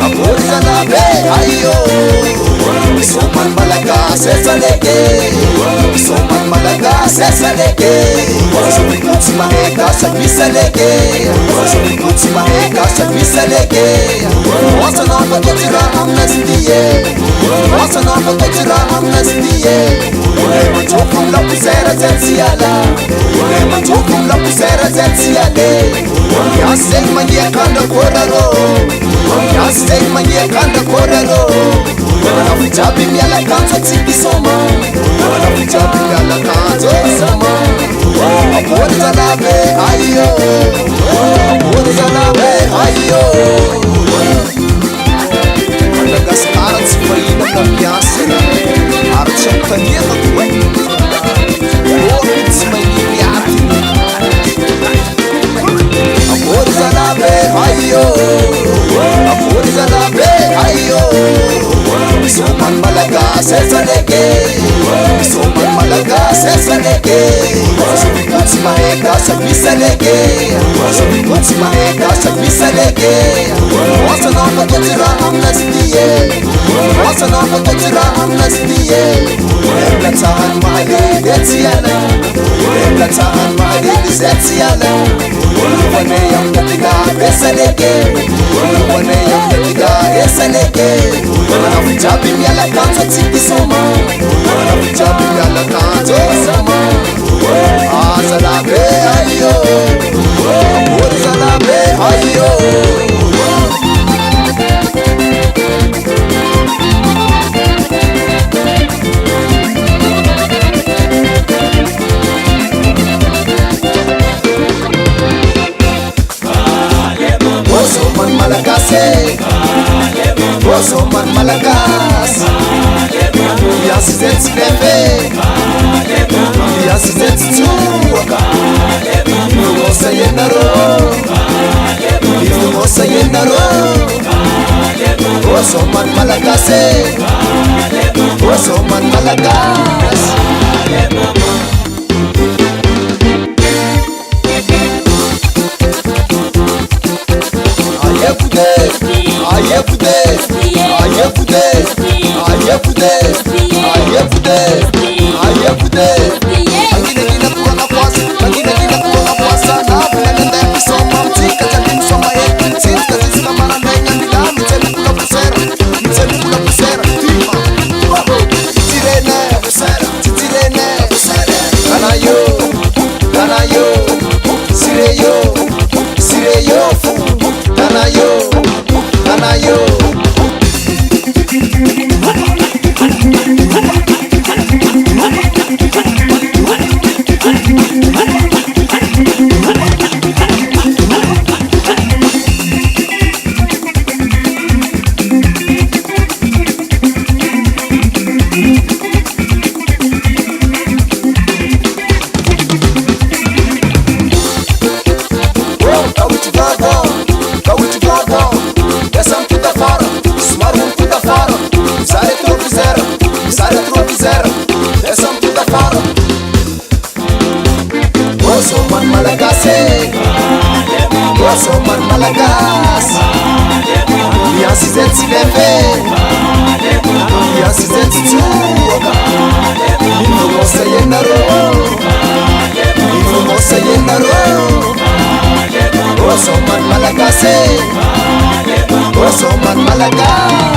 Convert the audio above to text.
Aporizalabe ayo Soman malakas esaleke Soman malakas esaleke Solikutsi maheka sa bisaleke Solikutsi maheka sa bisaleke Wasa na pagkatira amnestie Wasa na pagkatira amnestie Matukum la pusera zensiala Matukum la pusera zensiale Yaseng mangia kanda koraro Yaseng mangia kanda koraro Wanafichabi miala kanto tiki soma Wanafichabi miala kanto soma Aporizalabe ayo Aporizalabe ayo Madagascar sifaina kamyasena Archantanieta tuwe Oritsi mainiati Aporizalabe ayo Aporizalabe ayo Soman malakas esaleke Soman malakas esaleke Solikutsi maheka sa bisaleke Solikutsi maheka sa bisaleke Wasa na pagkatira amnestie Wasa na pagkatira amnestie Eblatsahan mahalid etsiyana Eblatsahan mahalid etsiyana Wanayang natiga esaleke Wanayang natiga esaleke Wanafichabi miala kanto tiki soma Wanafichabi miala kanto soma Azalabe ayo Aporizalabe ayo Soman malakase Soman malakas Yasizet leve Yasizet tuwa Ifumosa yenaro Ifumosa yenaro Soman malakase Soman malakas Soman malakas Yasizet leve Yasizet tuwa Ifumosa yenaro Ifumosa yenaro Soman malakase Soman malakas